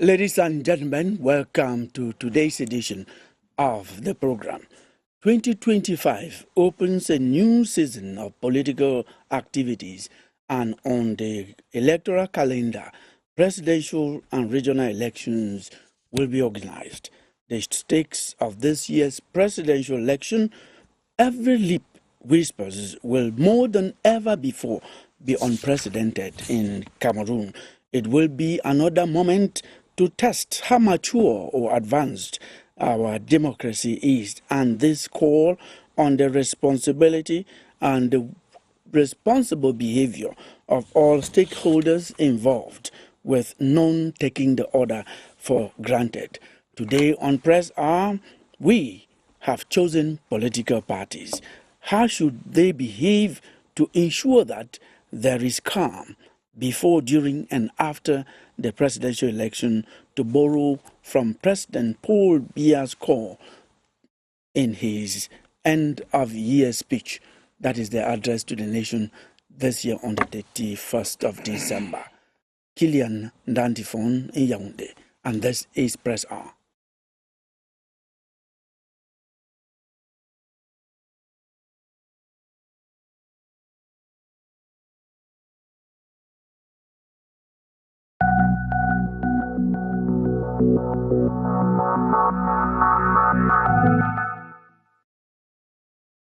Ladies and gentlemen, welcome to today's edition of the program. 2025 opens a new season of political activities, and on the electoral calendar, presidential and regional elections will be organized. The stakes of this year's presidential election, every lip whispers, will more than ever before be unprecedented in Cameroon. It will be another moment to test how mature or advanced our democracy is, and this call on the responsibility and the responsible behavior of all stakeholders involved, with none taking the order for granted. Today on Press Hour, we have chosen political parties. How should they behave to ensure that there is calm before, during, and after the presidential election, to borrow from President Paul Biya's call in his end-of-year speech, that is the address to the nation this year on the 31st of December. Kilian Ndantifon in Yaoundé, and this is Press Hour.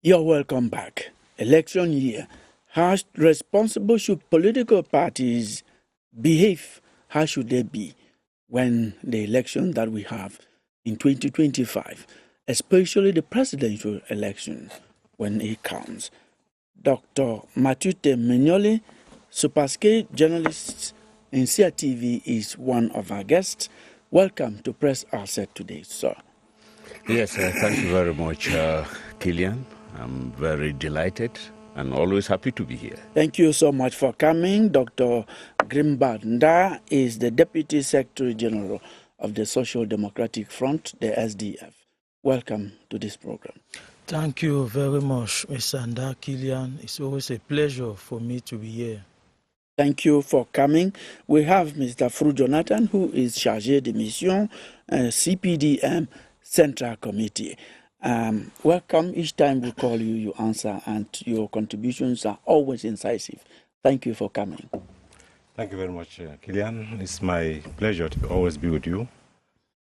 You're welcome back. Election year. How responsible should political parties behave? How should they be when the election that we have in 2025, especially the presidential election, when it comes? Dr. Matute Mignoli, Superscape journalist in CRTV, is one of our guests. Welcome to Press Hour today, sir. Yes, thank you very much, Kilian. I'm very delighted and always happy to be here. Thank you so much for coming. Dr. Grimbad Nda is the Deputy Secretary General of the Social Democratic Front, the SDF. Welcome to this program. Thank you very much, Mr. Nda, Kilian. It's always a pleasure for me to be here. Thank you for coming. We have Mr. Fru Jonathan, who is Chargé de Mission, CPDM Central Committee. Welcome. Each time we call you, you answer, and your contributions are always incisive. Thank you for coming. Thank you very much, Kilian. It's my pleasure to always be with you,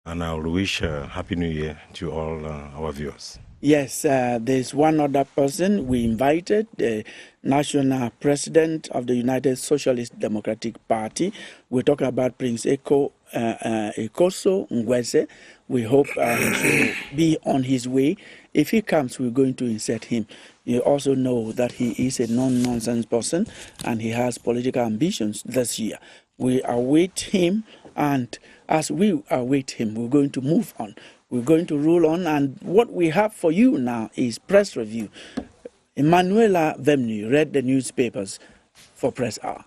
and I will wish a Happy New Year to all our viewers. Yes, there's one other person we invited, the National President of the United Socialist Democratic Party. We're talking about Prince Ekoso Ngwese. We hope he should be on his way. If he comes, we're going to insert him. You also know that he is a non-nonsense person and he has political ambitions this year. We await him, and as we await him, we're going to move on. We're going to roll on, and what we have for you now is press review. Emanuela Vemnu read the newspapers for Press Hour.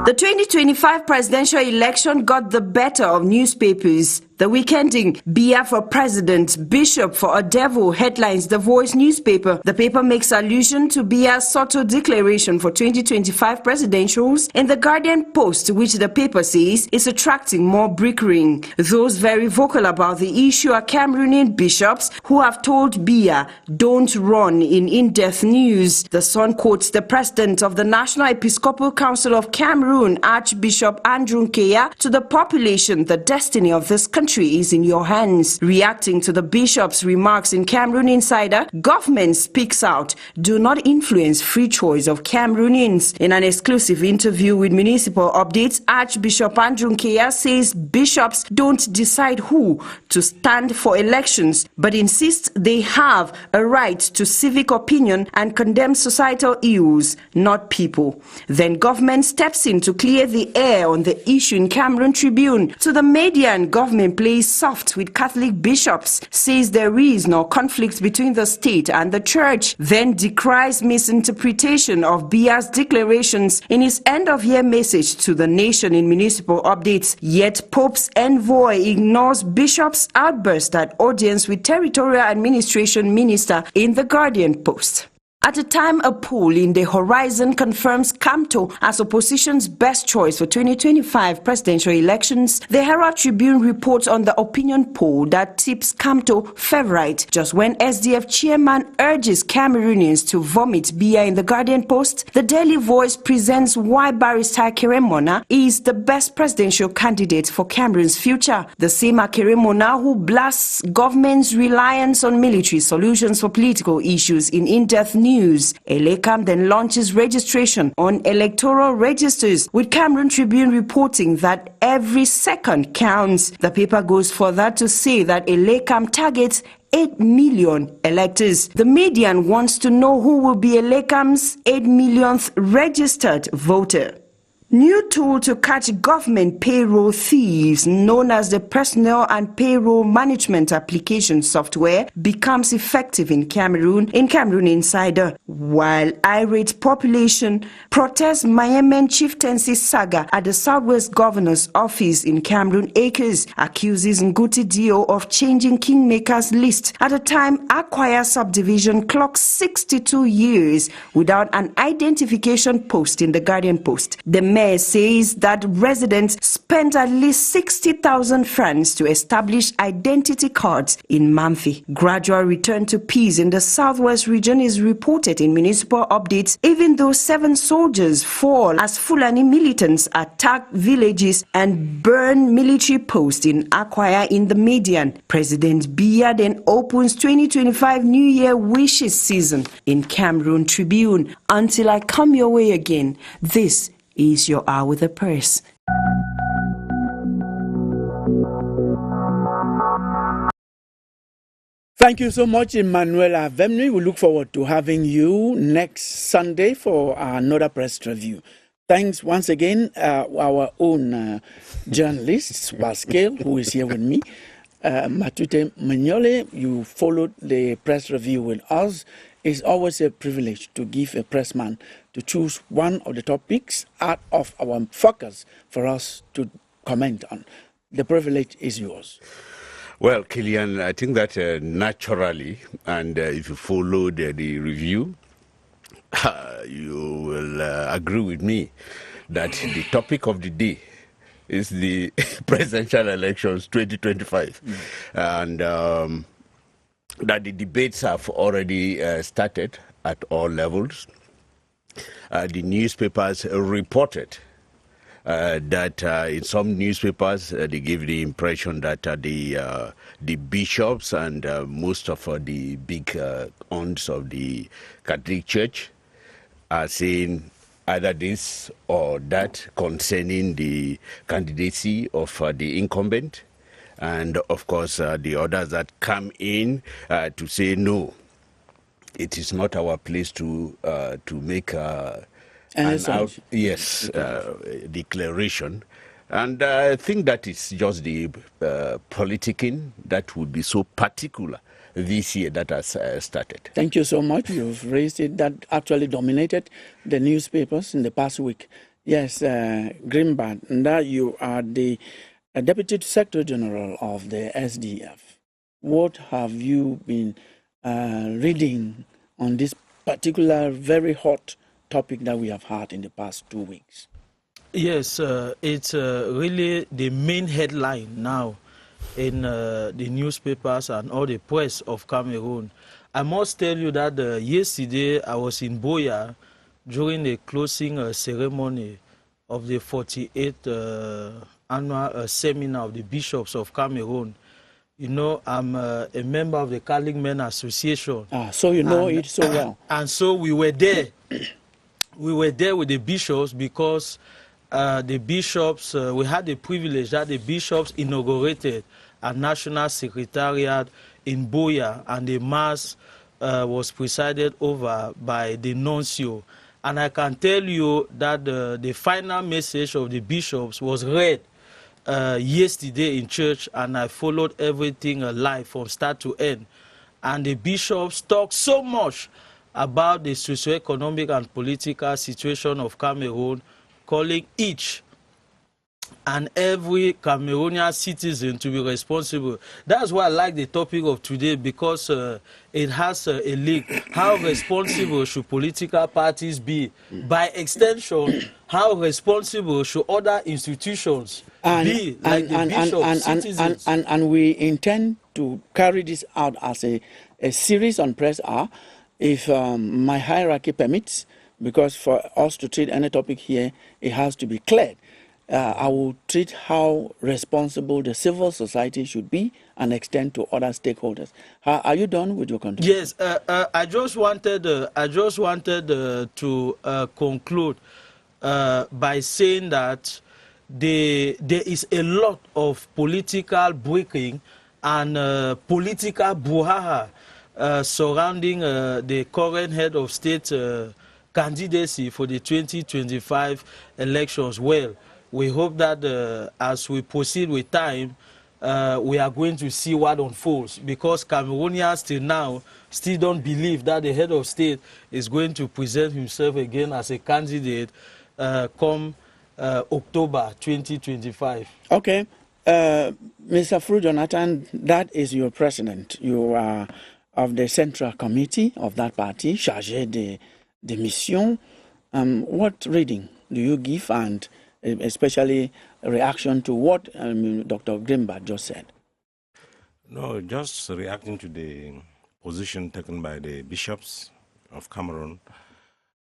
The 2025 presidential election got the better of newspapers. The weekending Biya for President, Bishop for a Devil headlines The Voice newspaper. The paper makes allusion to Biya's Soto declaration for 2025 presidentials in the Guardian Post, which the paper says is attracting more bickering. Those very vocal about the issue are Cameroonian bishops who have told Biya, don't run in-depth news. The Sun quotes the president of the National Episcopal Council of Cameroon, Archbishop Andrew Nkeya, to the population, the destiny of this country is in your hands. Reacting to the bishop's remarks in Cameroon Insider, government speaks out, do not influence free choice of Cameroonians. In an exclusive interview with Municipal Updates, Archbishop Andrew Nkeya says bishops don't decide who to stand for elections, but insists they have a right to civic opinion and condemn societal ills, not people. Then government steps in to clear the air on the issue in Cameroon Tribune. To the media, and government plays soft with Catholic bishops, says there is no conflict between the state and the church, then decries misinterpretation of Biya's declarations in his end-of-year message to the nation in Municipal Updates. Yet Pope's envoy ignores bishop's outburst at audience with Territorial Administration Minister in the Guardian Post. At a time, a poll in the horizon confirms Kamto as opposition's best choice for 2025 presidential elections. The Herald Tribune reports on the opinion poll that tips Kamto favorite just when SDF chairman urges Cameroonians to vomit beer in the Guardian Post. The Daily Voice presents why Barrister Keremona is the best presidential candidate for Cameroon's future. The same Keremona who blasts government's reliance on military solutions for political issues in-depth news. Elecam then launches registration on electoral registers, with Cameroon Tribune reporting that every second counts. The paper goes further to say that Elecam targets 8 million electors. The median wants to know who will be Elecam's 8 millionth registered voter. New tool to catch government payroll thieves known as the Personnel and Payroll Management Application software becomes effective in Cameroon Insider. While irate population protests Mayemen chieftaincy saga at the Southwest Governor's office in Cameroon Acres, accuses Nguti Dio of changing Kingmaker's list at a time Acquire subdivision clocks 62 years without an identification post in the Guardian Post. The mayor says that residents spent at least 60,000 francs to establish identity cards in Mamfi. Gradual return to peace in the southwest region is reported in municipal updates, even though 7 soldiers fall as Fulani militants attack villages and burn military posts in Acquire in the Median. President Biya then opens 2025 New Year wishes season in Cameroon Tribune. Until I come your way again, this is your Hour with the Press. Thank you so much, Emmanuel Avemni. We look forward to having you next Sunday for another press review. Thanks once again, our own journalist, Pascal, who is here with me. Matute Mignole, you followed the press review with us. It's always a privilege to give a pressman to choose one of the topics out of our focus for us to comment on. The privilege is yours. Well, Kilian, I think that naturally, and if you followed the review, you will agree with me that the topic of the day is the presidential elections 2025. And that the debates have already started at all levels. The newspapers reported that in some newspapers they give the impression that the bishops and most of the big aunts of the Catholic Church are saying either this or that concerning the candidacy of the incumbent. And of course, the others that come in to say no, it is not our place to make declaration. And I think that is just the politicking that would be so particular this year that has started. Thank you so much. You've raised it. That actually dominated the newspapers in the past week. Yes, Greenbad, that you are the Deputy Secretary General of the SDF. What have you been reading on this particular very hot topic that we have had in the past 2 weeks? Yes, it's really the main headline now in the newspapers and all the press of Cameroon. I must tell you that yesterday I was in Boya during the closing ceremony of the 48th annual seminar of the bishops of Cameroon. You know, I'm a member of the Catholic Men Association. So you know it so well. And so we were there. We were there with the bishops because the bishops, we had the privilege that the bishops inaugurated a national secretariat in Boya, and the mass was presided over by the nuncio. And I can tell you that the final message of the bishops was read yesterday in church, and I followed everything live from start to end. And the bishops talked so much about the socio-economic and political situation of Cameroon, calling each and every Cameroonian citizen to be responsible. That's why I like the topic of today, because it has a link. How responsible should political parties be? By extension, how responsible should other institutions be, like the bishops, citizens? And we intend to carry this out as a series on Press Hour, if my hierarchy permits, because for us to treat any topic here, it has to be cleared. I will treat how responsible the civil society should be and extend to other stakeholders. Are you done with your contribution? Yes, I just wanted to conclude by saying that there is a lot of political breaking and political brouhaha surrounding the current head of state candidacy for the 2025 elections. Well, we hope that as we proceed with time, we are going to see what unfolds, because Cameroonians till now still don't believe that the head of state is going to present himself again as a candidate come October 2025. Okay. Mr. Fru Jonathan, that is your president. You are of the Central Committee of that party, chargé de mission. What reading do you give, and especially reaction to what Dr. Grimba just said? No, just reacting to the position taken by the bishops of Cameroon.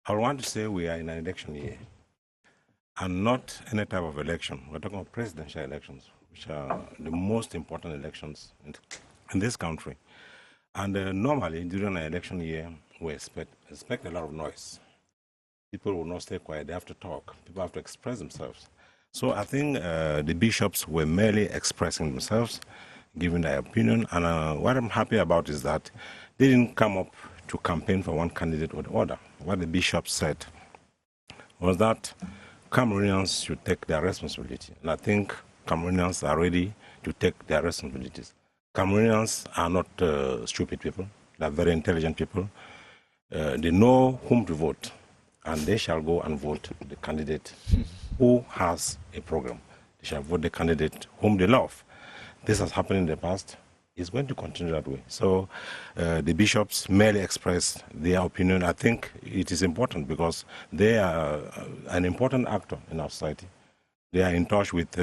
I want to say we are in an election year, and not any type of election. We're talking about presidential elections, which are the most important elections in this country. And normally, during an election year, we expect a lot of noise. People will not stay quiet. They have to talk. People have to express themselves. So I think the bishops were merely expressing themselves, giving their opinion. And what I'm happy about is that they didn't come up to campaign for one candidate or the other. What the bishops said was that Cameroonians should take their responsibility. And I think Cameroonians are ready to take their responsibilities. Cameroonians are not stupid people. They are very intelligent people. They know whom to vote, and they shall go and vote the candidate who has a program. They shall vote the candidate whom they love. This has happened in the past. It's going to continue that way. So the bishops merely expressed their opinion. I think it is important because they are an important actor in our society. They are in touch with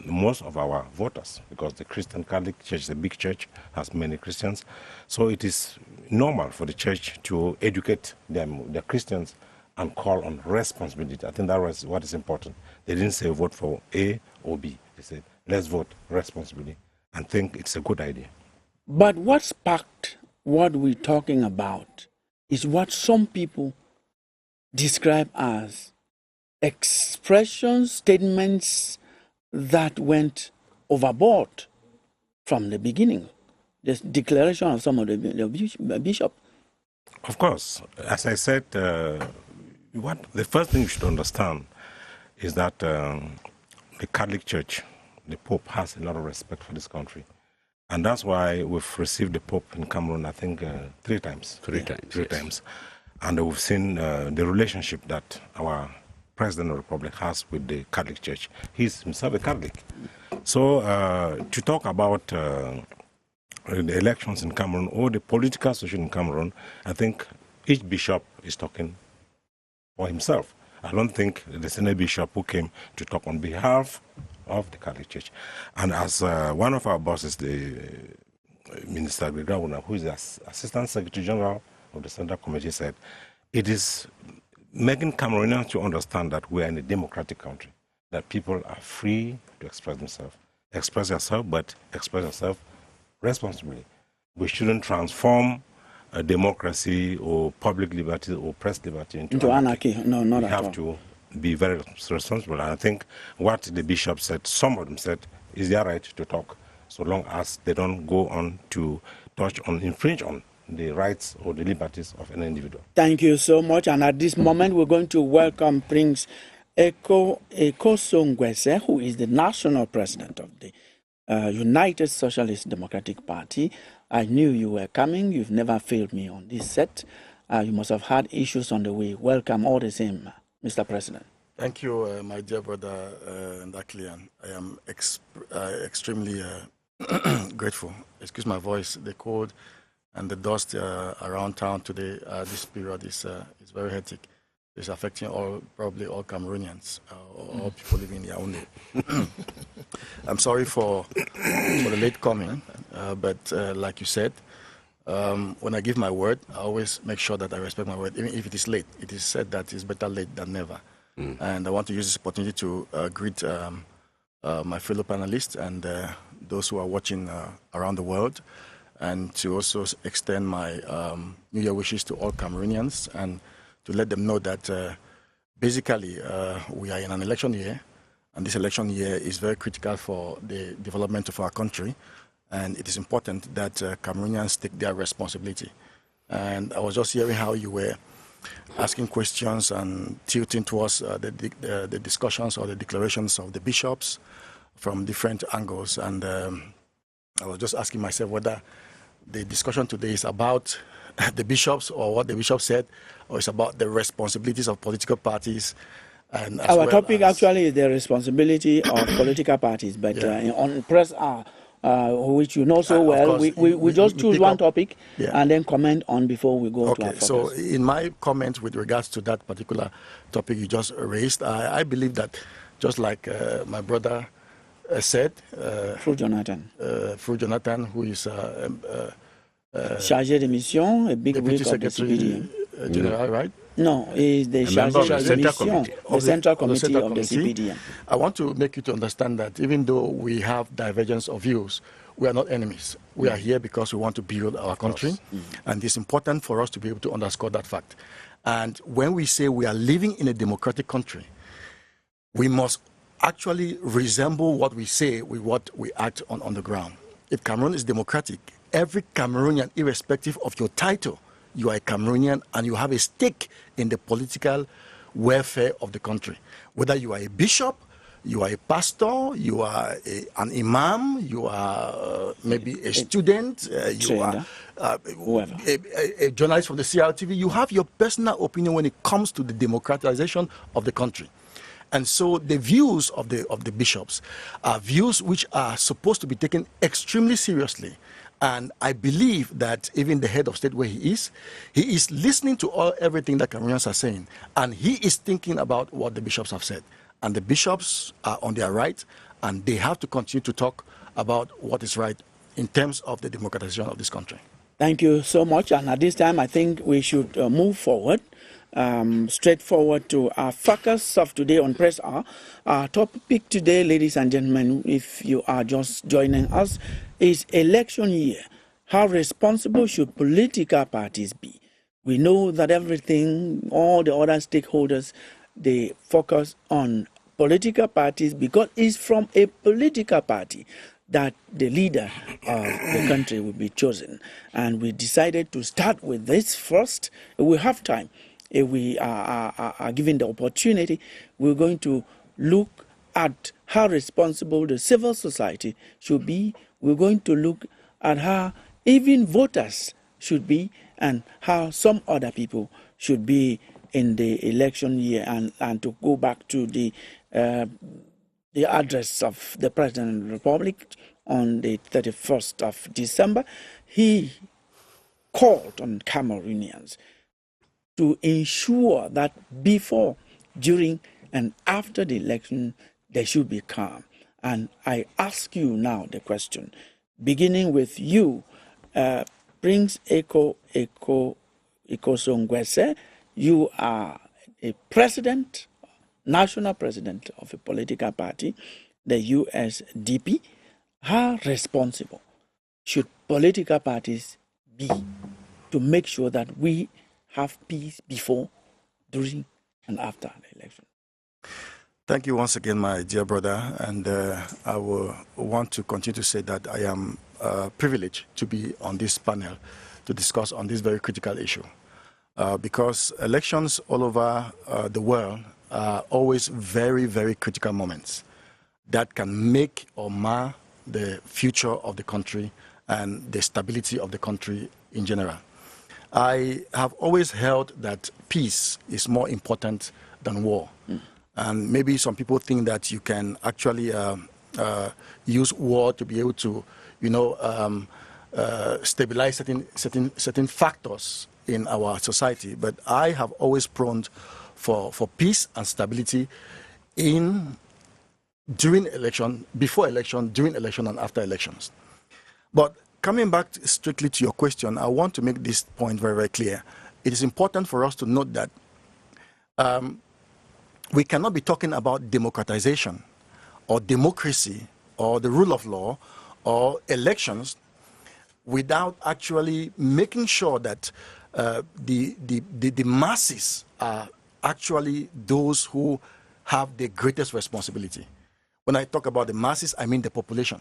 most of our voters, because the Christian Catholic Church is a big church, has many Christians. So it is normal for the church to educate them, the Christians, and call on responsibility. I think that was what is important. They didn't say vote for A or B. They said, let's vote responsibly, and think it's a good idea. But what sparked what we're talking about is what some people describe as expressions, statements that went overboard from the beginning. The declaration of some of the bishop. Of course, as I said, the first thing you should understand is that the Catholic Church, the Pope, has a lot of respect for this country. And that's why we've received the Pope in Cameroon, I think, three times. Three times. And we've seen the relationship that our President of the Republic has with the Catholic Church. He's himself a Catholic. So to talk about the elections in Cameroon or the political situation in Cameroon, I think each bishop is talking for himself. I don't think there's any bishop who came to talk on behalf of the Catholic Church. And as one of our bosses, the Minister Gregawuna, who is the Assistant Secretary General of the Central Committee, said, it is making Cameroonians to understand that we are in a democratic country, that people are free to express themselves. Express yourself, but express yourself responsibly. We shouldn't transform a democracy or public liberty or press liberty into anarchy. No, not we at all. We have to be very responsible. And I think what the bishop said, some of them said, is their right to talk, so long as they don't go on to infringe on the rights or the liberties of an individual. Thank you so much. And at this moment, we're going to welcome Prince Ekosongwese, who is the national president of the United Socialist Democratic Party. I knew you were coming. You've never failed me on this set. You must have had issues on the way. Welcome all the same, Mr. President. Thank you, my dear brother Ndaklian. I am extremely grateful. Excuse my voice. The cold and the dust around town today, this period is very hectic. It's affecting probably all Cameroonians, all people living in Yaoundé. I'm sorry for the late coming, but like you said, when I give my word, I always make sure that I respect my word, even if it is late. It is said that it's better late than never. And I want to use this opportunity to greet my fellow panelists and those who are watching around the world, and to also extend my New Year wishes to all Cameroonians, and to let them know that basically we are in an election year, and this election year is very critical for the development of our country, and it is important that Cameroonians take their responsibility. And I was just hearing how you were asking questions and tilting towards the discussions or the declarations of the bishops from different angles. And I was just asking myself whether the discussion today is about the bishops or what the bishop said, or it's about the responsibilities of political parties. And our topic actually is the responsibility of political parties, but on press which you know so well, we just choose one topic and then comment on before we go to our focus. So in my comment with regards to that particular topic you just raised, I believe that just like my brother said, Fru Jonathan, who is chargé de mission, a big Deputy week of the Secretary General, right? No, is the chargé de mission, the Central Committee of the CPDM. I want to make you to understand that even though we have divergence of views, we are not enemies. We are here because we want to build our country, and it's important for us to be able to underscore that fact. And when we say we are living in a democratic country, we must actually resemble what we say with what we act on the ground. If Cameroon is democratic, every Cameroonian, irrespective of your title, you are a Cameroonian and you have a stake in the political welfare of the country. Whether you are a bishop, you are a pastor, you are an imam, you are maybe a student, you are a journalist from the CRTV, you have your personal opinion when it comes to the democratization of the country. And so the views of the bishops are views which are supposed to be taken extremely seriously. And I believe that even the head of state where he is listening to everything that Cameroonians are saying. And he is thinking about what the bishops have said. And the bishops are on their right, and they have to continue to talk about what is right in terms of the democratization of this country. Thank you so much. And at this time, I think we should move forward, straight forward to our focus of today on Press Hour. Our topic today, ladies and gentlemen, if you are just joining us, is election year. How responsible should political parties be? We know that everything, all the other stakeholders, they focus on political parties because it's from a political party that the leader of the country will be chosen. And we decided to start with this first. We have time. If we are given the opportunity, we're going to look at how responsible the civil society should be. We're going to look at how even voters should be and how some other people should be in the election year. And to go back to the address of the President of the Republic on the 31st of December, he called on Cameroonians to ensure that before, during, and after the election, there should be calm. And I ask you now the question, beginning with you, Prince Eko Songwese. You are a president, national president of a political party, the USDP. How responsible should political parties be to make sure that we have peace before, during, and after the election? Thank you once again, my dear brother. And I will want to continue to say that I am privileged to be on this panel to discuss on this very critical issue. Because elections all over the world are always very, very critical moments that can make or mar the future of the country and the stability of the country in general. I have always held that peace is more important than war. And maybe some people think that you can actually use war to be able to, stabilize certain factors in our society. But I have always prone for peace and stability during election, before election, during election, and after elections. But coming back strictly to your question, I want to make this point very, very clear. It is important for us to note that we cannot be talking about democratization or democracy or the rule of law or elections without actually making sure that the masses are actually those who have the greatest responsibility. When I talk about the masses, I mean the population.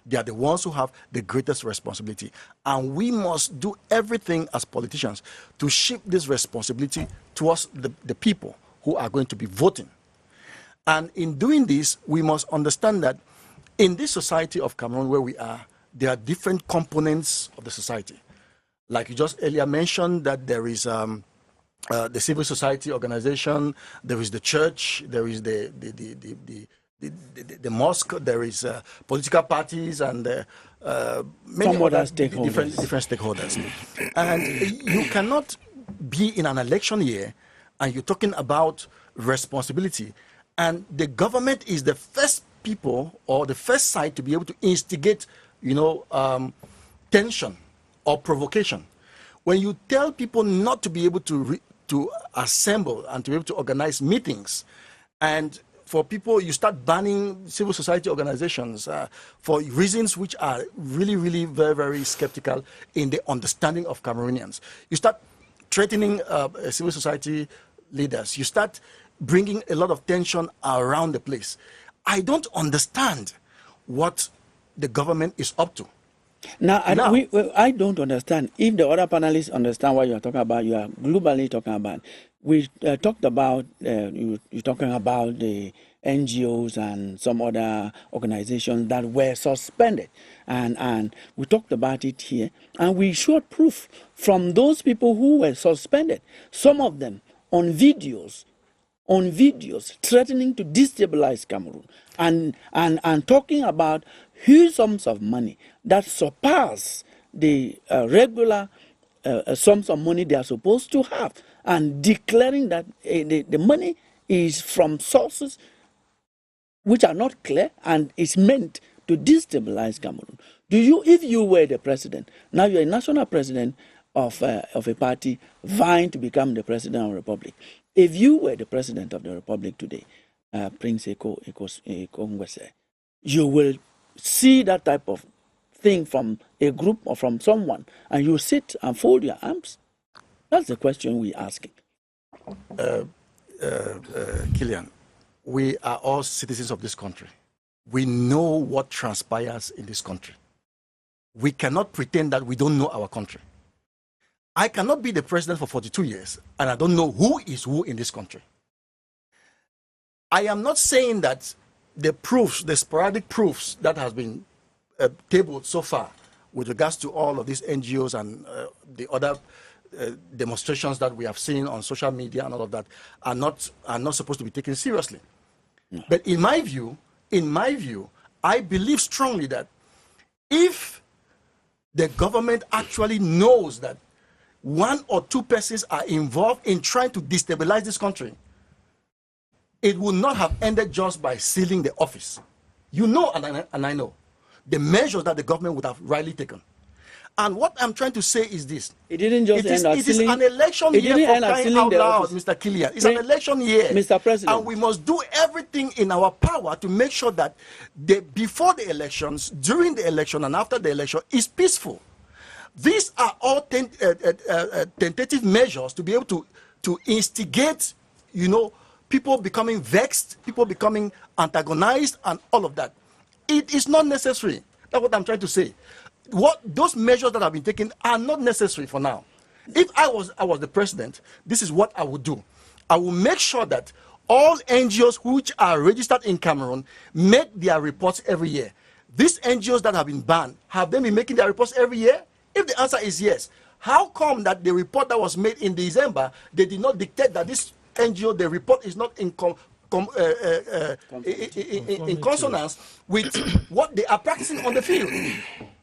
They are the ones who have the greatest responsibility. And we must do everything as politicians to shift this responsibility towards the people who are going to be voting. And in doing this, we must understand that in this society of Cameroon where we are, there are different components of the society. Like you just earlier mentioned, that there is the civil society organization, there is the church, there is the mosque, there is political parties, and many other different stakeholders. And you cannot be in an election year and you're talking about responsibility, and the government is the first people or the first side to be able to instigate, tension or provocation. When you tell people not to be able to assemble and to be able to organize meetings, and for people, you start banning civil society organizations for reasons which are really, really very, very skeptical in the understanding of Cameroonians. You start threatening civil society leaders. You start bringing a lot of tension around the place. I don't understand what the government is up to. Now, I don't understand. If the other panelists understand what you're talking about, you are globally talking about. We talked about, you're talking about the NGOs and some other organizations that were suspended. And we talked about it here. And we showed proof from those people who were suspended, some of them on videos threatening to destabilize Cameroon and talking about huge sums of money that surpass the regular sums of money they are supposed to have, and declaring that the money is from sources which are not clear and is meant to destabilize Cameroon. If you were the president, now you're a national president of a party vying to become the president of the republic. If you were the president of the republic today, Prince Eko Ngwese, you will see that type of thing from a group or from someone, and you sit and fold your arms? That's the question we're asking. Killian, we are all citizens of this country. We know what transpires in this country. We cannot pretend that we don't know our country. I cannot be the president for 42 years and I don't know who is who in this country. I am not saying that the proofs, the sporadic proofs that has been tabled so far with regards to all of these NGOs and the other demonstrations that we have seen on social media and all of that are not supposed to be taken seriously. No. But in my view, I believe strongly that if the government actually knows that one or two persons are involved in trying to destabilize this country, it would not have ended just by sealing the office. You know, and I know, the measures that the government would have rightly taken. And what I'm trying to say is this. It didn't just end at sealing. It is an election year for crying out loud, Mr. Killian. It's an election year. Mr. President. And we must do everything in our power to make sure that before the elections, during the election, and after the election is peaceful. These are all tentative measures to be able to instigate, people becoming vexed, people becoming antagonized, and all of that. It is not necessary. That's what I'm trying to say. Those measures that have been taken are not necessary for now. If I was the president, this is what I would do. I will make sure that all NGOs which are registered in Cameroon make their reports every year. These NGOs that have been banned, have they been making their reports every year? If the answer is yes, how come that the report that was made in December, they did not dictate that this NGO, the report is not in consonance with what they are practicing on the field.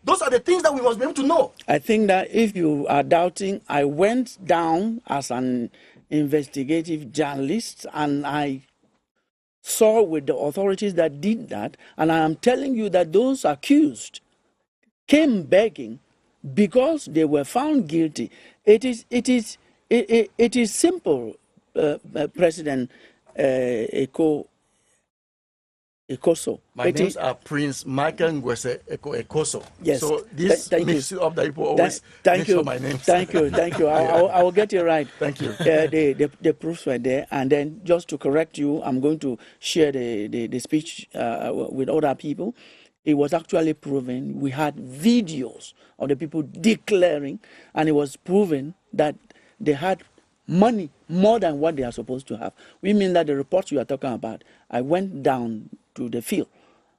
Those are the things that we must be able to know. I think that if you are doubting, I went down as an investigative journalist and I saw with the authorities that did that, and I am telling you that those accused came begging because they were found guilty. It is simple, President Ekoso. My names are Prince Michael Ngwese Ekoso. Yes. So this Thank mixes you. up that people always Thank mix you. up my names. Thank you. Thank you. I will get it right. Thank you. The proofs were there, and then just to correct you, I'm going to share the speech with other people. It was actually proven. We had videos of the people declaring, and it was proven that they had money more than what they are supposed to have. We mean that the reports you are talking about, I went down to the field.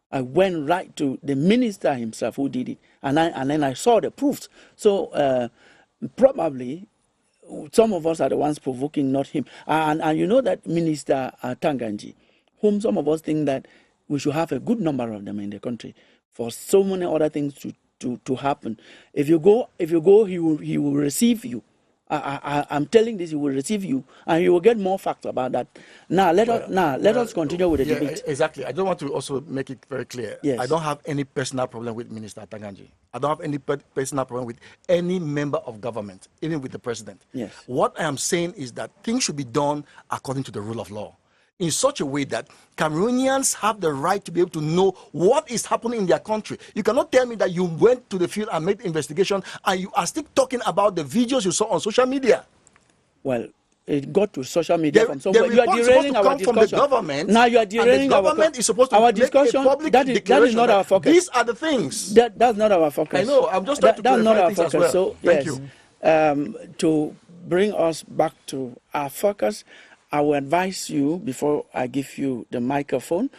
I went right to the minister himself who did it, and then I saw the proofs. So probably some of us are the ones provoking, not him. And you know that Minister Tanganji, whom some of us think that we should have a good number of them in the country for so many other things to happen. If you go, he will receive you. I'm telling this, he will receive you, and you will get more facts about that. Now, let us continue with the debate. Exactly. I don't want to also make it very clear. Yes. I don't have any personal problem with Minister Tanganji. I don't have any personal problem with any member of government, even with the president. Yes. What I am saying is that things should be done according to the rule of law, in such a way that Cameroonians have the right to be able to know what is happening in their country. You cannot tell me that you went to the field and made investigation and you are still talking about the videos you saw on social media. Well, it got to social media from somewhere. The You are report is derailing supposed to our come from the discussion. government. Now you are derailing and the government is supposed to our make discussion. a public That is declaration not our focus. These are the things. That's not our focus. I know. I'm just trying to that's not clarify our things as focus. well. So Thank you. To bring us back to our focus, I will advise you, before I give you the microphone,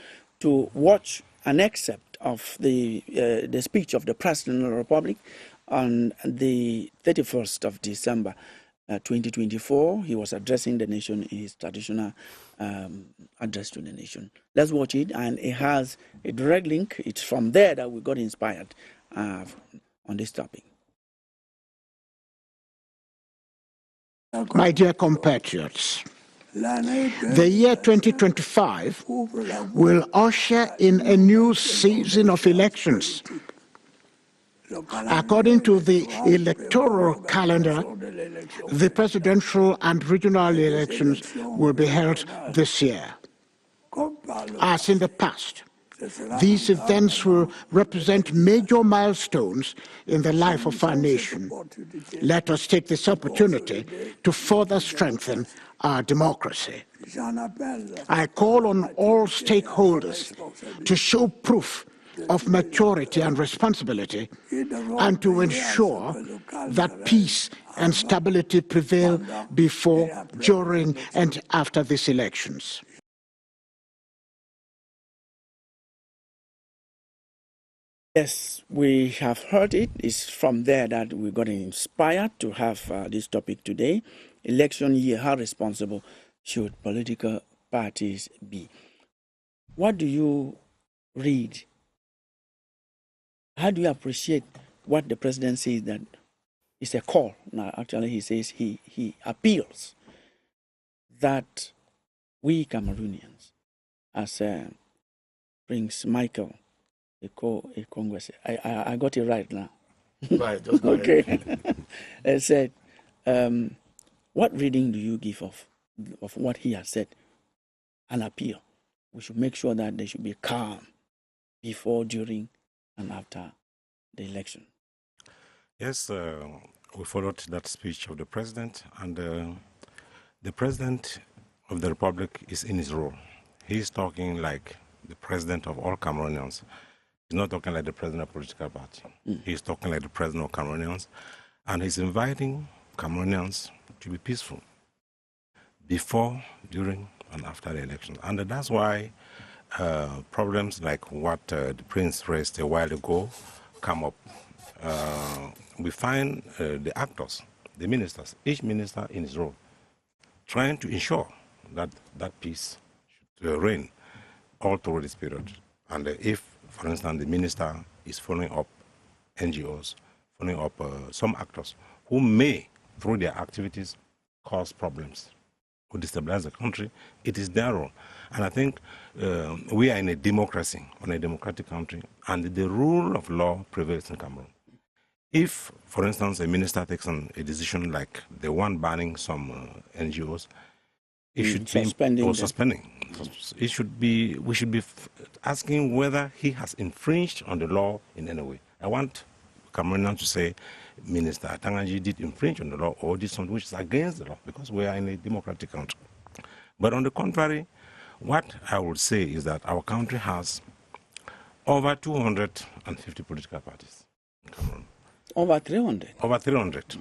to watch an excerpt of the speech of the President of the Republic on the 31st of December 2024. He was addressing the nation in his traditional address to the nation. Let's watch it, and it has a direct link. It's from there that we got inspired on this topic. My dear compatriots, the year 2025 will usher in a new season of elections. According to the electoral calendar, the presidential and regional elections will be held this year. As in the past, these events will represent major milestones in the life of our nation. Let us take this opportunity to further strengthen our democracy. I call on all stakeholders to show proof of maturity and responsibility, and to ensure that peace and stability prevail before, during, and after these elections. Yes, we have heard it. It's from there that we got inspired to have this topic today. Election year, how responsible should political parties be? What do you read? How do you appreciate what the president says that it's a call? Now, actually, he says he appeals that we Cameroonians, as Prince Michael, Congress. I got it right now. Right, just go okay. ahead. I said, what reading do you give of what he has said? An appeal. We should make sure that they should be calm before, during, and after the election. Yes, we followed that speech of the president, and the president of the republic is in his role. He's talking like the president of all Cameroonians. He's not talking like the president of a political party. He's talking like the president of Cameroonians, and he's inviting Cameroonians to be peaceful before, during, and after the election. And that's why problems like what the prince raised a while ago come up. We find the actors, the ministers, each minister in his role, trying to ensure that that peace should reign all through this period. And if, for instance, the minister is following up NGOs, following up some actors who may, through their activities, cause problems or destabilize the country, it is their role. And I think we are in a democracy, on a democratic country, and the rule of law prevails in Cameroon. If, for instance, a minister takes a decision like the one banning some NGOs, it should be suspending. It should be. We should be asking whether he has infringed on the law in any way. I want Cameroonians to say, Minister Tangaji did infringe on the law or did something which is against the law, because we are in a democratic country. But on the contrary, what I would say is that our country has over 250 political parties in Cameroon. Over 300? Over 300.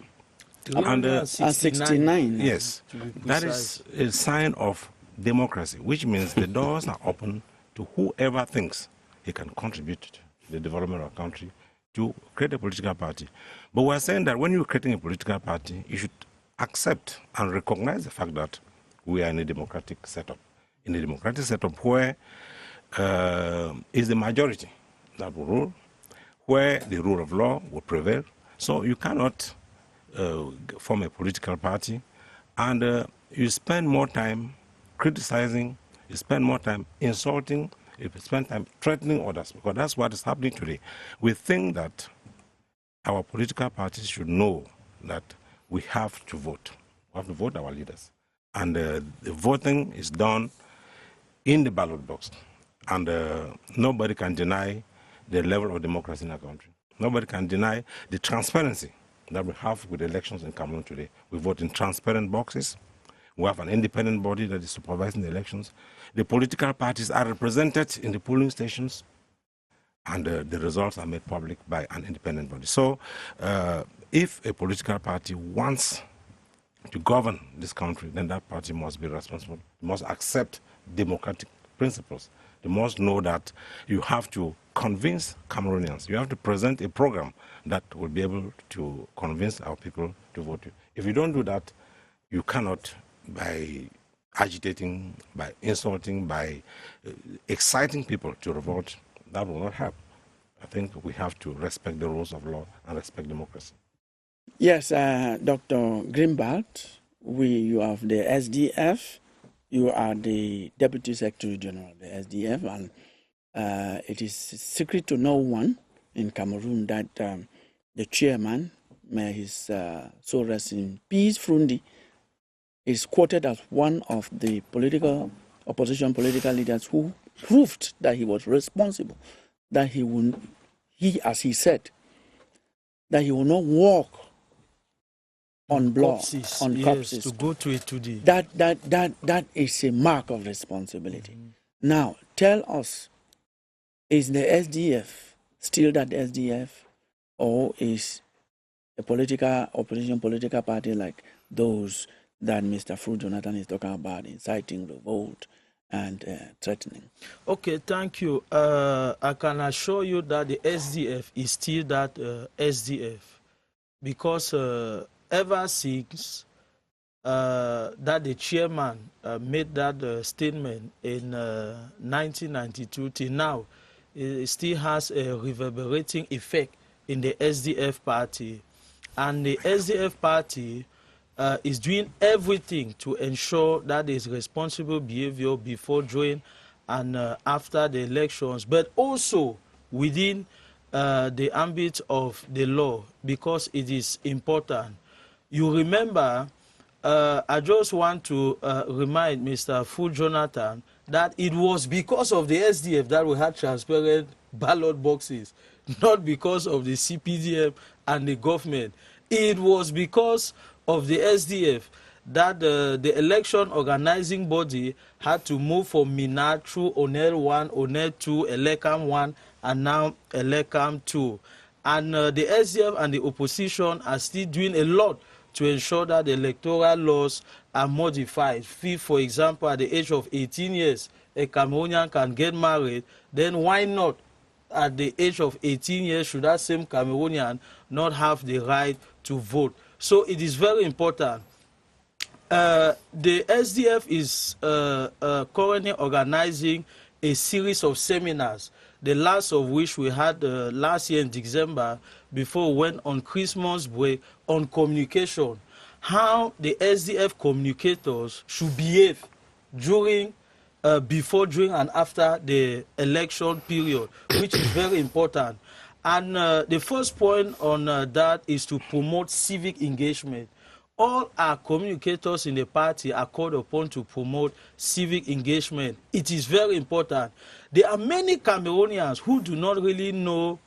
And 69. Yes. That is a sign of democracy, which means the doors are open to whoever thinks he can contribute to the development of our country to create a political party. But we're saying that when you're creating a political party, you should accept and recognize the fact that we are in a democratic setup. In a democratic setup where is the majority that will rule, where the rule of law will prevail. So you cannot form a political party and you spend more time criticizing, you spend more time insulting, you spend time threatening others, because that's what is happening today. We think that our political parties should know that we have to vote. We have to vote our leaders. And the voting is done in the ballot box. And nobody can deny the level of democracy in our country. Nobody can deny the transparency that we have with elections in Cameroon today. We vote in transparent boxes. We have an independent body that is supervising the elections. The political parties are represented in the polling stations, and the results are made public by an independent body. So if a political party wants to govern this country, then that party must be responsible. It must accept democratic principles. They must know that you have to convince Cameroonians. You have to present a program that will be able to convince our people to vote. If you don't do that, you cannot, by agitating, by insulting, by exciting people to revolt, that will not help. I think we have to respect the rules of law and respect democracy. Yes, Dr. Grimbald, you have the SDF. You are the Deputy Secretary General of the SDF, and it is secret to no one in Cameroon that the chairman, may his soul rest in peace, Frundi, is quoted as one of the opposition political leaders who proved that he was responsible, that as he said, that he will not walk on blood, on corpses. To go to it today. That is a mark of responsibility. Mm-hmm. Now, tell us, is the SDF still that SDF, or is a opposition political party like those that Mr. Fru Jonathan is talking about, inciting revolt and threatening? Okay, thank you. I can assure you that the SDF is still that SDF, because ever since that the chairman made that statement in 1992 till now, it still has a reverberating effect in the SDF party. And the SDF party is doing everything to ensure that there is responsible behavior before, during, and after the elections, but also within the ambit of the law, because it is important. You remember, I just want to remind Mr. Fru Jonathan that it was because of the SDF that we had transparent ballot boxes, not because of the CPDM and the government. It was because of the SDF that the election organizing body had to move from Mina through ONEL 1, ONEL 2, Elecam 1, and now Elecam 2. And the SDF and the opposition are still doing a lot to ensure that the electoral laws are modified. For example, at the age of 18 years, a Cameroonian can get married. Then why not, at the age of 18 years, should that same Cameroonian not have the right to vote? So it is very important. The SDF is currently organizing a series of seminars, the last of which we had last year in December before we went on Christmas break, on communication, how the SDF communicators should behave during, before, during, and after the election period, which is very important. And the first point on that is to promote civic engagement. All our communicators in the party are called upon to promote civic engagement. It is very important. There are many Cameroonians who do not really know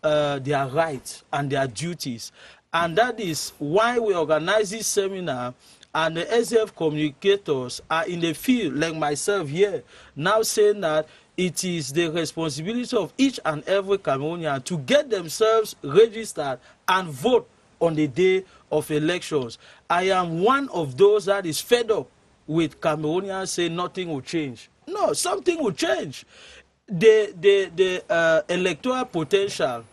their rights and their duties. And that is why we organize this seminar, and the SDF communicators are in the field, like myself here, now saying that it is the responsibility of each and every Cameroonian to get themselves registered and vote on the day of elections. I am one of those that is fed up with Cameroonians saying nothing will change. No, something will change. The electoral potential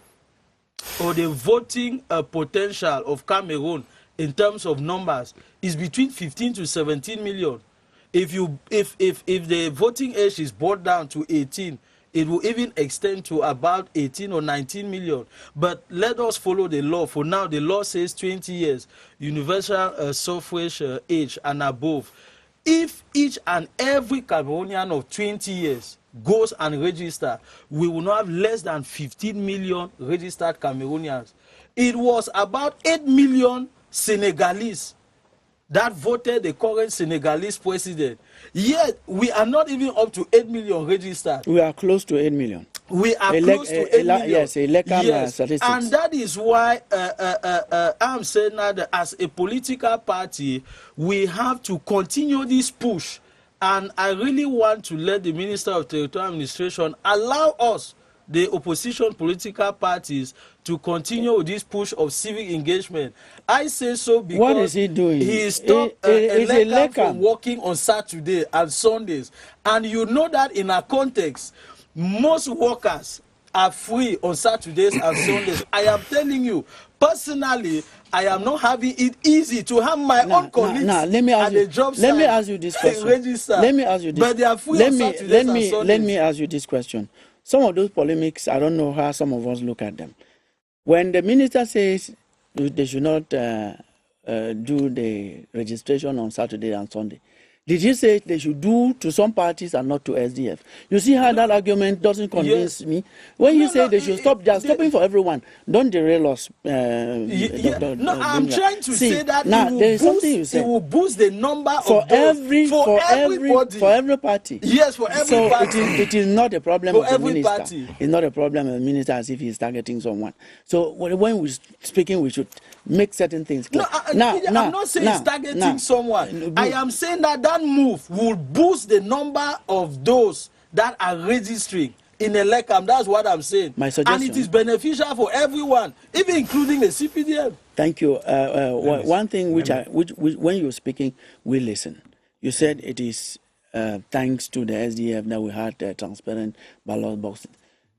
or the voting potential of Cameroon in terms of numbers is between 15 to 17 million. If the voting age is brought down to 18, it will even extend to about 18 or 19 million. But let us follow the law. For now, the law says 20 years, universal suffrage age and above. If each and every Cameroonian of 20 years goes and registers, we will not have less than 15 million registered Cameroonians. It was about 8 million Senegalese that voted the current Senegalese president. Yet, we are not even up to 8 million registered. We are close to 8 million. We are close to 8 million. Yes, yes. statistics. And that is why I'm saying that as a political party, we have to continue this push. And I really want to let the Minister of Territorial Administration allow us, the opposition political parties, to continue with this push of civic engagement. I say so because what is he doing? He stopped Electoral from working on Saturday and Sundays. And you know that in a context, most workers are free on Saturdays and Sundays. I am telling you, personally, I am not having it easy to have my own colleagues let me ask at the job site. Let me ask you this question. Let me ask you this. But they are free on Saturdays and Sundays. Let me ask you this question. Some of those polemics, I don't know how some of us look at them. When the minister says they should not do the registration on Saturday and Sunday, did he say they should do to some parties and not to SDF? You see how that argument doesn't convince me? When you say they should stop, they are stopping for everyone. Don't derail us. I'm trying to say that now, there is something you it will boost the number for of those, for every party. Yes, for every party. So it is not a problem for of the every minister. Party. It's not a problem of the minister as if he's targeting someone. So when we're speaking, we should make certain things clear. I'm not saying it's targeting someone. I am saying that move will boost the number of those that are registering in Electoral. That's what I'm saying. My suggestion. And it is beneficial for everyone, even including the CPDM. Thank you. One thing which when you were speaking, we listen. You said it is thanks to the SDF that we had transparent ballot boxes.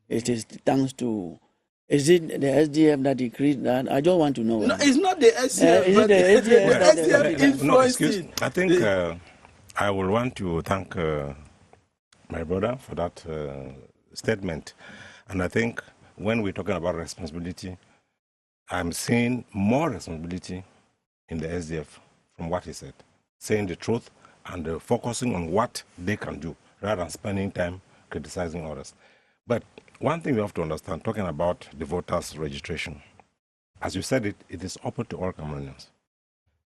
It is thanks to. Is it the SDF that decreed that? I don't want to know. No, it's not the SDF. Is it the SDF? The SDF influenced it. I think I will want to thank my brother for that statement. And I think when we're talking about responsibility, I'm seeing more responsibility in the SDF from what he said, saying the truth and focusing on what they can do rather than spending time criticizing others. But one thing we have to understand, talking about the voters' registration, as you said it is open to all Cameroonians.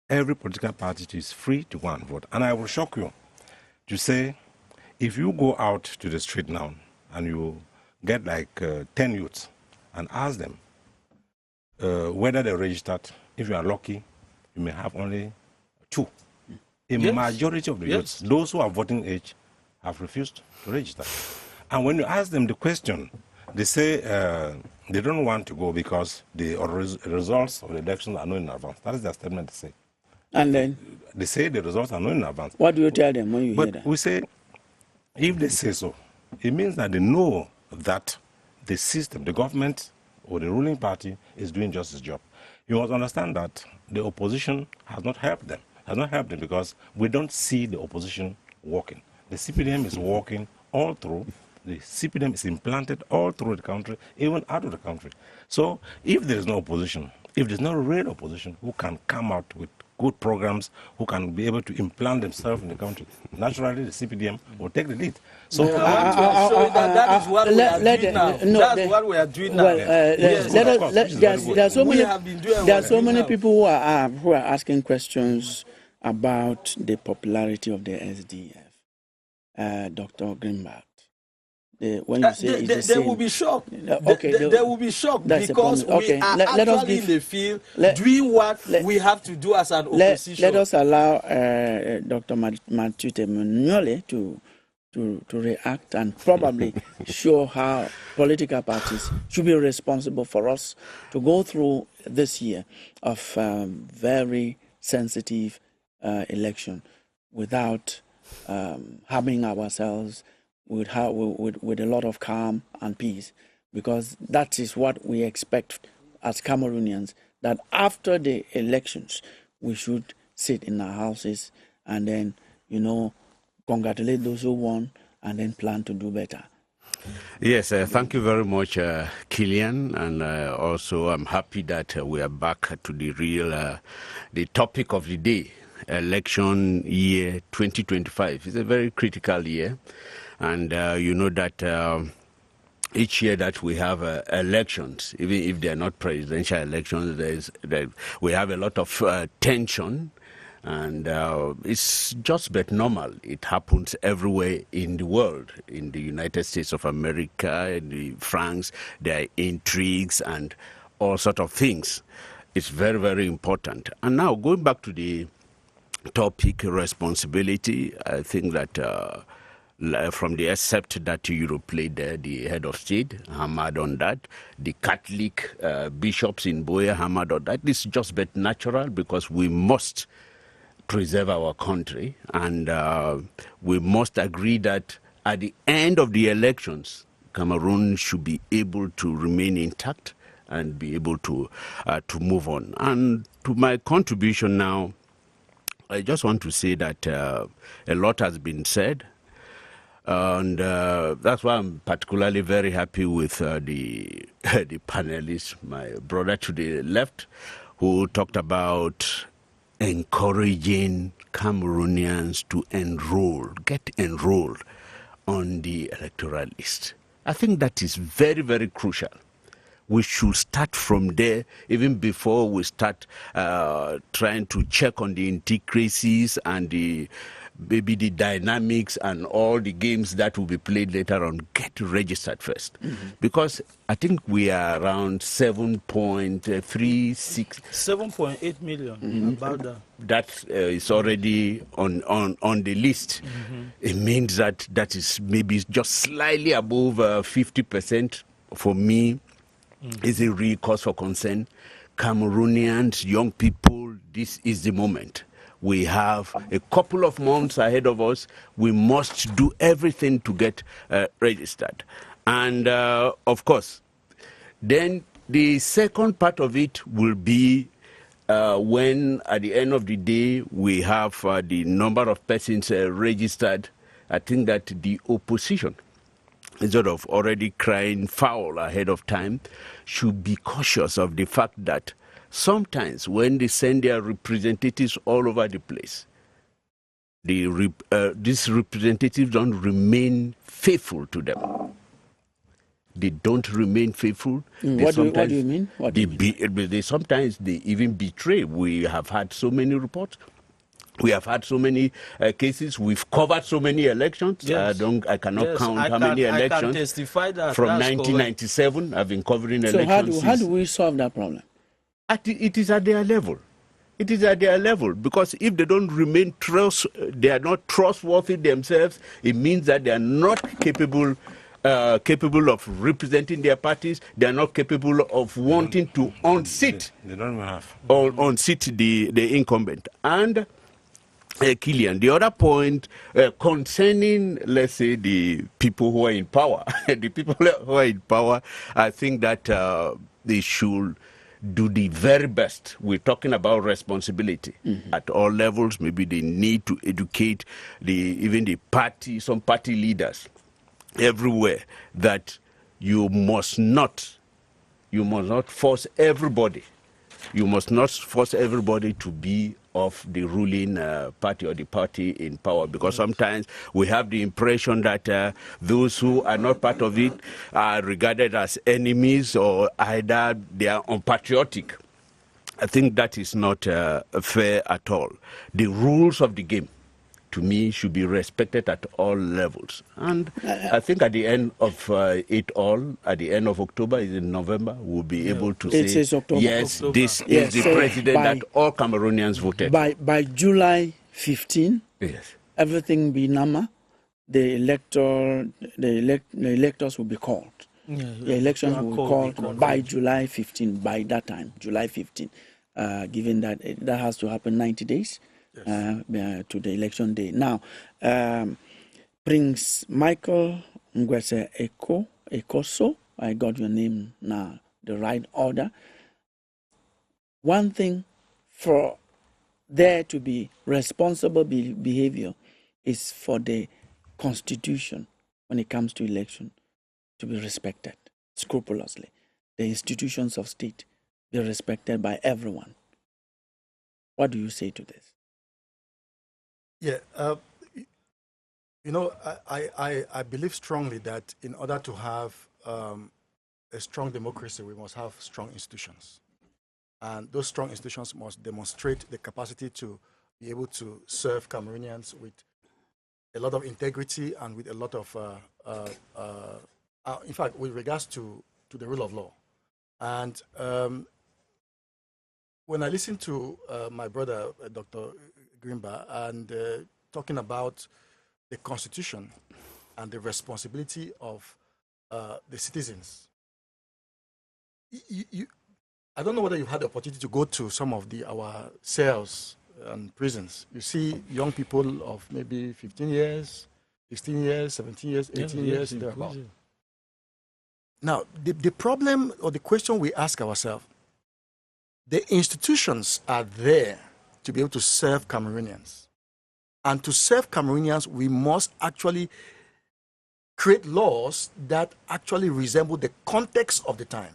Every political party is free to go and vote. And I will shock you to say, if you go out to the street now and you get like 10 youths and ask them whether they're registered, if you are lucky, you may have only 2. A majority of the youths, those who are voting age, have refused to register. And when you ask them the question, they say they don't want to go because the results of the elections are known in advance. That is their statement to say. And then? They say the results are known in advance. What do you tell them when you hear that? But we say, if they say so, it means that they know that the system, the government or the ruling party is doing just its job. You must understand that the opposition has not helped them has not helped them because we don't see the opposition working. The CPDM is working all through. The CPDM is implanted all through the country, even out of the country. So if there is no opposition, if there's no real opposition who can come out with good programs, who can be able to implant themselves in the country, naturally the CPDM will take the lead. So I want to assure you that is what we are doing now. That's what we are doing now. Well, Yes. there are so We many. have been doing There are what so we many have. people who are asking questions about the popularity of the SDF. Dr. Greenberg. When you say they will be shocked. Okay, they will be shocked because we are actually in the field doing what we have to do as an opposition. Let us allow Dr. Matute Munyole to react and probably show how political parties should be responsible for us to go through this year of very sensitive election without harming ourselves, with a lot of calm and peace, because that is what we expect as Cameroonians, that after the elections we should sit in our houses and then, congratulate those who won and then plan to do better. Yes, thank you very much, Killian, and also I'm happy that we are back to the topic of the day. Election year 2025 is a very critical year, and you know that each year that we have elections, even if they are not presidential elections, we have a lot of tension, and it's just but normal. It happens everywhere in the world, in the United States of America, in France. There are intrigues and all sorts of things. It's very, very important. And now going back to the topic responsibility, I think that from the except that Europe played there, the head of state hammered on that, the Catholic bishops in Boya hammered on that. This is just but natural because we must preserve our country, and we must agree that at the end of the elections, Cameroon should be able to remain intact and be able to move on. And to my contribution now, I just want to say that a lot has been said, and that's why I'm particularly very happy with the panelists, my brother to the left, who talked about encouraging Cameroonians to get enrolled on the electoral list. I think that is very, very crucial. We should start from there, even before we start trying to check on the intricacies and maybe the dynamics and all the games that will be played later on. Get registered first. Mm-hmm. Because I think we are around 7.36. 7.8 million, mm-hmm. About that. That is already on the list. Mm-hmm. It means that is maybe just slightly above 50% for me. Is a real cause for concern. Cameroonians, young people, this is the moment. We have a couple of months ahead of us. We must do everything to get registered. And of course, then the second part of it will be when at the end of the day we have the number of persons registered. I think that the opposition, instead of already crying foul ahead of time, should be cautious of the fact that sometimes when they send their representatives all over the place, these representatives don't remain faithful to them. They don't remain faithful. What do you mean? Sometimes they even betray. We have had so many reports. We have had so many cases. We've covered so many elections. Yes. I cannot count how many elections. I can testify that. From 1997, I've been covering elections. So how do we solve that problem? It is at their level. It is at their level, because if they don't remain they are not trustworthy themselves. It means that they are not capable of representing their parties. They are not capable of wanting to unseat. They don't have unseat the incumbent. And Killian, the other point concerning, let's say, the people who are in power, the people who are in power, I think that they should do the very best. We're talking about responsibility at all levels. Maybe they need to educate even the party, some party leaders everywhere, that you must not force everybody. You must not force everybody to be of the ruling party or the party in power, because sometimes we have the impression that those who are not part of it are regarded as enemies, or either they are unpatriotic. I think that is not fair at all. The rules of the game, to me, should be respected at all levels. And I think at the end of it all, at the end of October, is in November, we'll be able to say, yes, October. this is the president that all Cameroonians voted for. By July 15, Yes. everything be normal. The electors will be called. The elections will be called by July 15. By that time, July 15, given that that has to happen 90 days to the election day. Now, Prince Michael Ngwese Ekoso, I got your name now, the right order. One thing for there to be responsible behavior is for the Constitution, when it comes to election, to be respected scrupulously. The institutions of state be respected by everyone. What do you say to this? Yeah, you know, I believe strongly that in order to have a strong democracy, we must have strong institutions. And those strong institutions must demonstrate the capacity to be able to serve Cameroonians with a lot of integrity and with a lot of, in fact, with regards to the rule of law. And when I listen to my brother, Dr. Grimba, and talking about the Constitution and the responsibility of the citizens, I don't know whether you've had the opportunity to go to some of our cells and prisons. You see young people of maybe 15 years, 16 years, 17 years, 18 years, thereabout. Now, the problem or the question we ask ourselves, the institutions are there to be able to serve Cameroonians. And to serve Cameroonians, we must actually create laws that actually resemble the context of the time.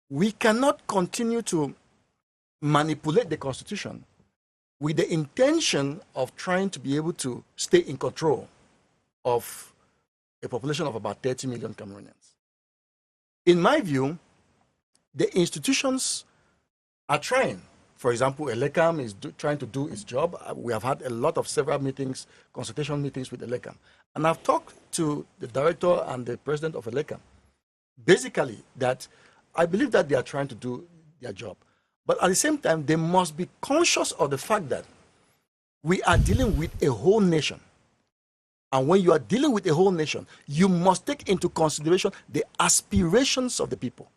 We cannot continue to manipulate the Constitution with the intention of trying to be able to stay in control of a population of about 30 million Cameroonians. In my view, the institutions are trying. For example, Elecam is trying to do its job. We have had a lot of several meetings, consultation meetings with Elecam. And I've talked to the director and the president of Elecam. Basically, that I believe that they are trying to do their job. But at the same time, they must be conscious of the fact that we are dealing with a whole nation. And when you are dealing with a whole nation, you must take into consideration the aspirations of the people.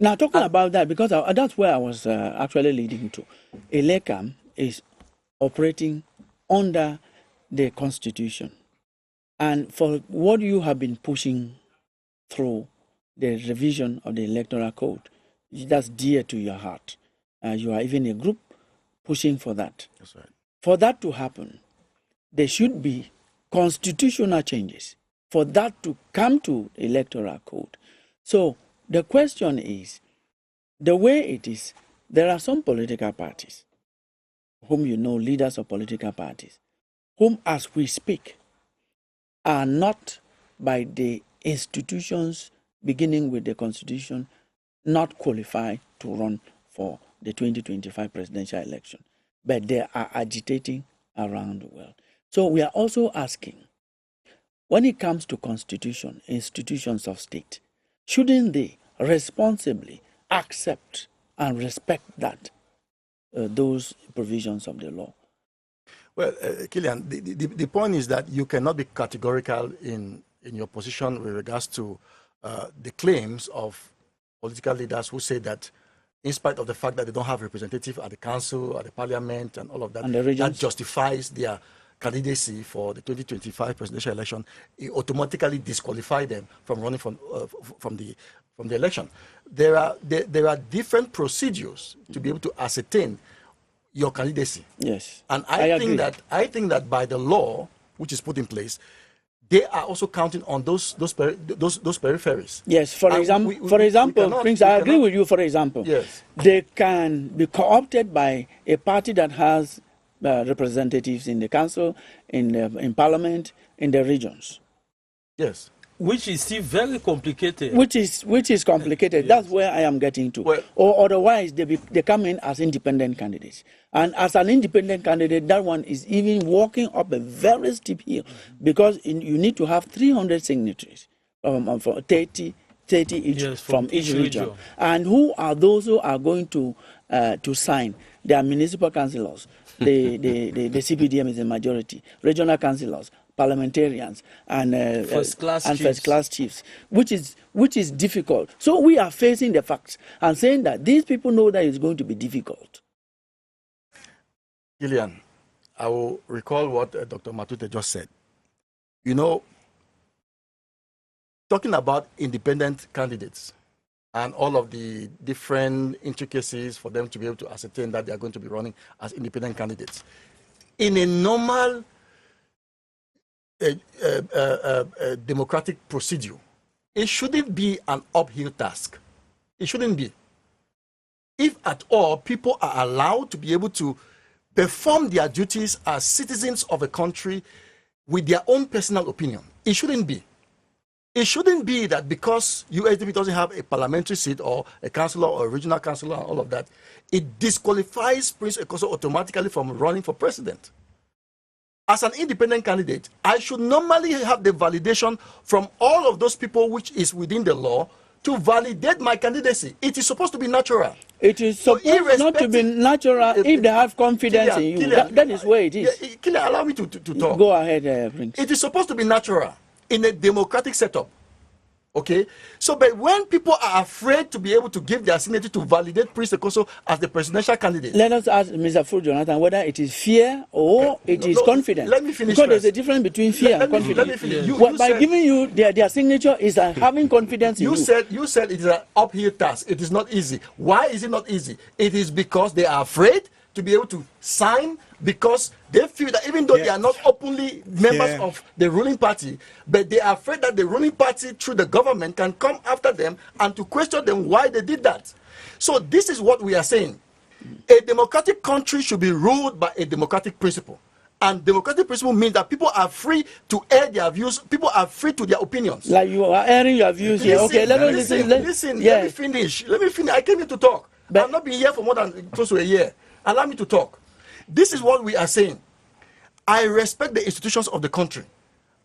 Now, talking about that, because that's where I was actually leading to. Elecam is operating under the Constitution. And for what you have been pushing through the revision of the Electoral Code, that's dear to your heart. You are even a group pushing for that. That's right. For that to happen, there should be constitutional changes for that to come to the Electoral Code. So the question is, the way it is, there are some political parties, whom you know, leaders of political parties, whom as we speak are not by the institutions beginning with the Constitution, not qualified to run for the 2025 presidential election, but they are agitating around the world. So we are also asking, when it comes to Constitution, institutions of state, shouldn't they responsibly accept and respect that, those provisions of the law? Well, Killian, the point is that you cannot be categorical in your position with regards to the claims of political leaders who say that in spite of the fact that they don't have representative at the council, at the parliament, and all of that, that justifies their candidacy for the 2025 presidential election, it automatically disqualify them from running from from the election. There are different procedures to be able to ascertain your candidacy. Yes. And I think that by the law which is put in place, they are also counting on those peripheries. Yes, for example, Prince, I agree with you, for example. Yes. They can be co-opted by a party that has representatives in the council, in parliament, in the regions. Yes. Which is still very complicated. Which is complicated. Yes. That's where I am getting to. Well, or otherwise, they come in as independent candidates. And as an independent candidate, that one is even walking up a very steep hill, because you need to have 300 signatories, for 30 each, yes, from each region. And who are those who are going to sign? They are municipal councillors. The CPDM is a majority. Regional councillors, parliamentarians, and first-class chiefs, which is difficult. So we are facing the facts and saying that these people know that it's going to be difficult. Gillian, I will recall what Dr. Matute just said. You know, talking about independent candidates and all of the different intricacies for them to be able to ascertain that they are going to be running as independent candidates. In a normal democratic procedure, it shouldn't be an uphill task. It shouldn't be. If at all, people are allowed to be able to perform their duties as citizens of a country with their own personal opinion. It shouldn't be. It shouldn't be that because USDP doesn't have a parliamentary seat or a councillor or a regional councillor and all of that, it disqualifies Prince Ekoso automatically from running for president. As an independent candidate, I should normally have the validation from all of those people which is within the law to validate my candidacy. It is supposed to be natural. It is supposed not to be natural if they have confidence in you. That is where it is. Kilian, allow me to talk. Go ahead, Prince. It is supposed to be natural in a democratic setup. Okay? So, but when people are afraid to be able to give their signature to validate Prince Ekoso as the presidential candidate. Let us ask Mr. Full Jonathan whether it is fear or it is confidence. Let me finish. Because there's a difference between fear and confidence. Let me finish. You by giving you their signature is having confidence in you. You said it is an uphill task. It is not easy. Why is it not easy? It is because they are afraid to be able to sign, because they feel that even though they are not openly members of the ruling party, but they are afraid that the ruling party through the government can come after them and to question them why they did that. So this is what we are saying. A democratic country should be ruled by a democratic principle. And democratic principle means that people are free to air their views. People are free to their opinions. Like you are airing your views here. Okay, let me finish. Let me finish. I came here to talk. But I've not been here for more than close to a year. Allow me to talk. This is what we are saying. I respect the institutions of the country.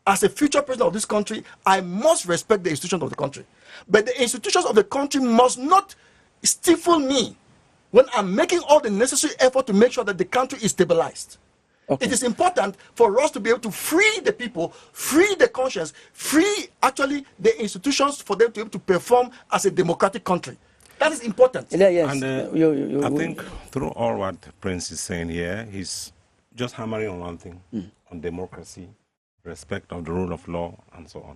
As a future president of this country, I must respect the institutions of the country. But the institutions of the country must not stifle me when I'm making all the necessary effort to make sure that the country is stabilized. Okay. It is important for us to be able to free the people, free the conscience, free actually the institutions for them to be able to perform as a democratic country. That is important. Yes. And I think through all what Prince is saying here, he's just hammering on one thing, on democracy, respect of the rule of law, and so on.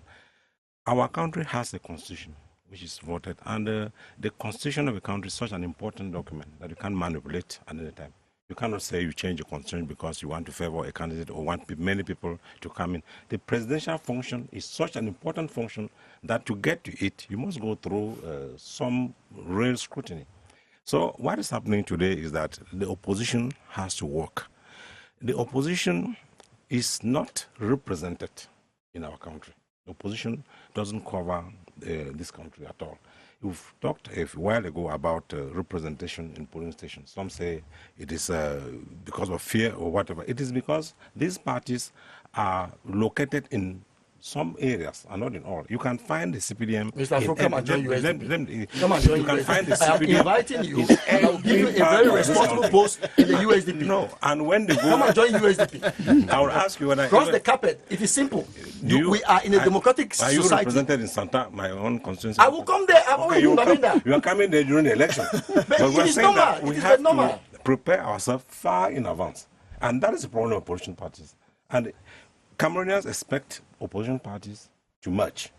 Our country has a constitution, which is voted, and the constitution of a country is such an important document that you can't manipulate at any time. You cannot say you change your constitution because you want to favor a candidate or want many people to come in. The presidential function is such an important function that to get to it, you must go through some real scrutiny. So what is happening today is that the opposition has to work. The opposition is not represented in our country. The opposition doesn't cover this country at all. You've talked a while ago about representation in polling stations. Some say it is because of fear or whatever. It is because these parties are located in some areas and not in all. You can find the CPDM. Mr. Afro, come and join Come and join. You can find the CPDM. I am inviting you, and I'll give you a very responsible post in the USDP. No, and when they go, come and join USDP. I will ask you when I cross the carpet. It is simple. We are in a democratic society. Are you represented in Santa, my own constituency? I will come there. I've already been there. You are coming there during the election. But it is normal. We have to prepare ourselves far in advance, and that is the problem of opposition parties. And Cameroonians expect opposition parties to merge.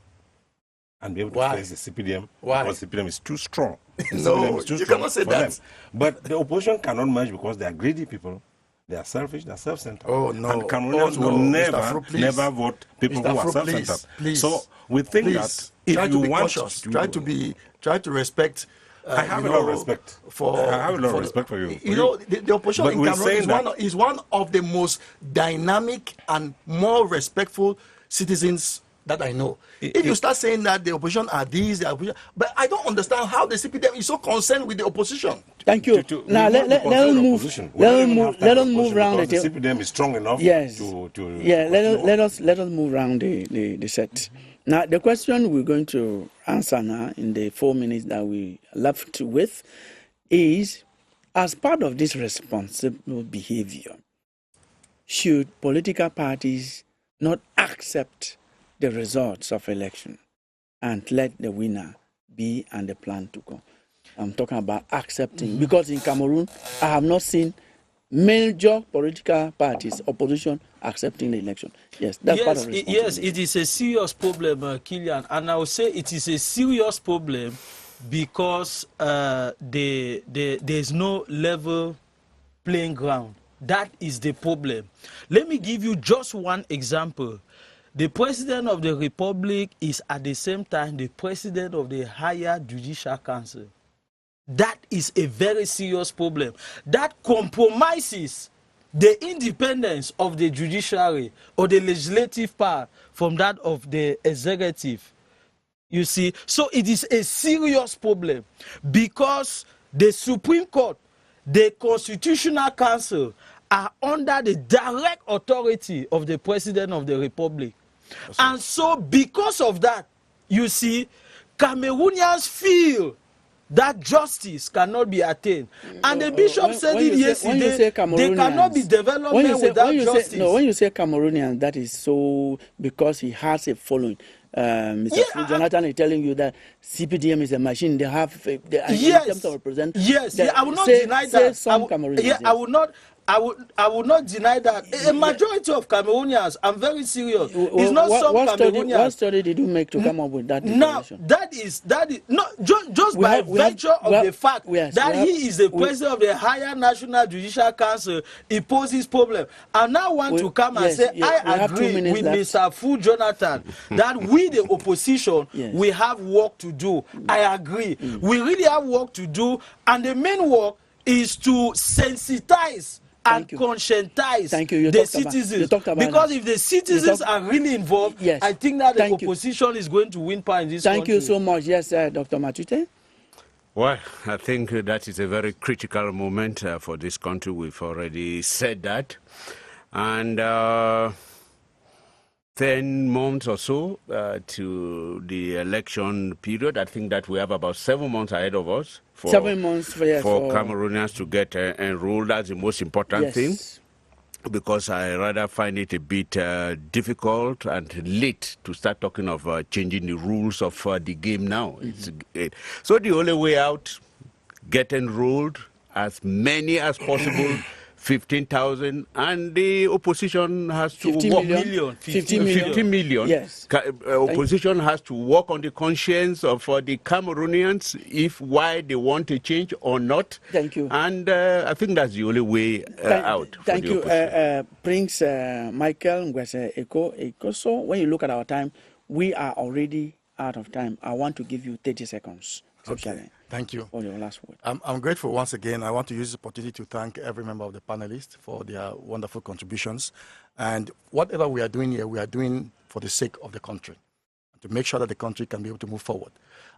and be able to Why? face the CPDM Why? because CPDM is too strong. The No, CPDM is too you strong cannot say for that. them. But the opposition cannot merge because they are greedy people. They are selfish, they are self-centered. Oh, no. And Cameroonians Oh, no. will Mr. Fru, please. never vote people Mr. who are Fru, self-centered. please. So we think Please. that if Try you to be want cautious. to... Try to respect. I have a lot of respect. I have a lot of respect for you. You know, the opposition But in we're Cameroon saying is one of the most dynamic and more respectful citizens that I know. If you start saying that the opposition are these, the opposition, but I don't understand how the CPDM is so concerned with the opposition. Thank you. Now let us move. Let us move around the table. The CPDM is strong enough. Yes. Let us move around the set. Mm-hmm. Now the question we're going to answer now in the 4 minutes that we left with is, as part of this responsible behavior, should political parties not accept the results of election and let the winner be and the plan to go? I'm talking about accepting, because in Cameroon, I have not seen major political parties, opposition, accepting the election. Yes, that's part of responsibility. Yes, it is a serious problem, Kilian, and I would say it is a serious problem because there's no level playing ground. That is the problem. Let me give you just one example. The President of the Republic is at the same time the President of the Higher Judicial Council. That is a very serious problem. That compromises the independence of the judiciary or the legislative power from that of the executive. You see, so it is a serious problem because the Supreme Court, the Constitutional Council are under the direct authority of the President of the Republic. And so because of that, you see, Cameroonians feel that justice cannot be attained. And the bishop said it yesterday, they cannot be development without justice. When you say Cameroonians, that is so because he has a following. Mr. Jonathan is telling you that CPDM is a machine. They have, in terms of represent. Yes, I will not deny that. Some Cameroonians. Yes. I would not deny that. A majority of Cameroonians, I'm very serious. It's not some Cameroonians. What study did you make to come up with that information? Now, that is no, just by virtue of the fact that he is the president of the Higher National Judicial Council, he poses problem. I now want to come and say, I agree with Mr. Fu Jonathan that we, the opposition, we have work to do. I agree. We really have work to do, and the main work is to sensitize and conscientize the citizens. Because if the citizens are really involved, I think that the opposition is going to win power in this country. Thank you so much. Yes, Dr. Matute. Well, I think that is a very critical moment for this country. We've already said that. And 10 months or so to the election period. I think that we have about 7 months ahead of us for 7 months for Cameroonians to get enrolled. That's the most important thing, because I rather find it a bit difficult and late to start talking of changing the rules of the game now. So the only way out, get enrolled, as many as possible. 15,000, and the opposition has to 50 million. Yes. Opposition has to work on the conscience of the Cameroonians, if why they want a change or not. Thank you. And I think that's the only way out. Thank you, Prince Michael Ngwese Eko. So when you look at our time, we are already out of time. I want to give you 30 seconds. Okay. Thank you. For your last word. I'm grateful once again. I want to use this opportunity to thank every member of the panelists for their wonderful contributions. And whatever we are doing here, we are doing for the sake of the country, to make sure that the country can be able to move forward.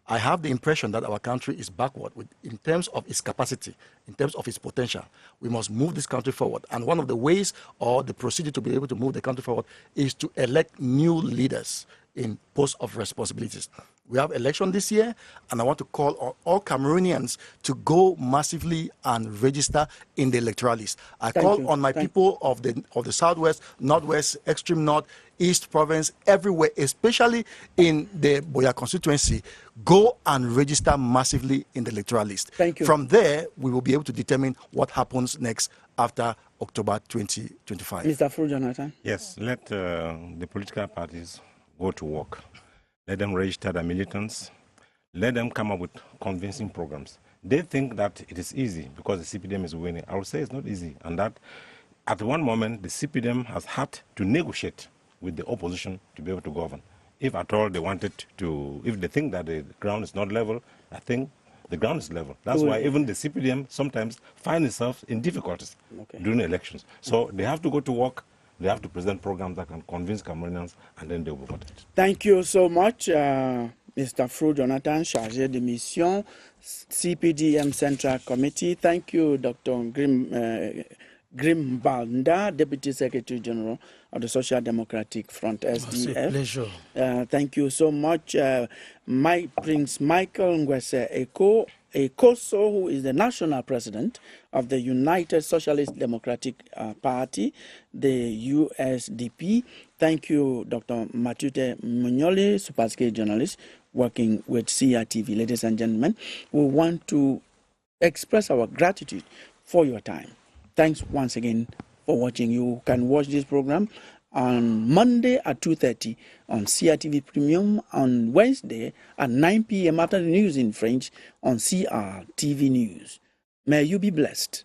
I have the impression that our country is backward in terms of its capacity, in terms of its potential. We must move this country forward. And one of the ways or the procedure to be able to move the country forward is to elect new leaders in posts of responsibilities. We have election this year, and I want to call on all Cameroonians to go massively and register in the electoral list. I call on my people of the Southwest, Northwest, Extreme North, East Province, everywhere, especially in the Boya constituency, go and register massively in the electoral list. Thank you. From there, we will be able to determine what happens next after October 2025. Mr. Fru Jonathan? Yes, let the political parties go to work. let them register their militants, let them come up with convincing programs. They think that it is easy because the CPDM is winning. I would say it's not easy, and that at one moment the CPDM has had to negotiate with the opposition to be able to govern. If at all they wanted to, if they think that the ground is not level, I think the ground is level. That's why even the CPDM sometimes finds itself in difficulties during elections. So they have to go to work, they have to present programs that can convince Cameroonians, and then they will vote it. Thank you so much, Mr. Fru Jonathan, chargé de mission, CPDM Central Committee. Thank you, Dr. Grimbanda, Deputy Secretary General of the Social Democratic Front, SDF. It's a pleasure. Thank you so much, Prince Michael Ngwese Ekoso, who is the national president of the United Socialist Democratic Party, the USDP. Thank you, Dr. Matute Munyoli, Supaske journalist, working with CRTV. Ladies and gentlemen, we want to express our gratitude for your time. Thanks once again for watching. You can watch this program on Monday at 2:30 on CRTV Premium, on Wednesday at 9 p.m. after the news in French on CRTV News. May you be blessed.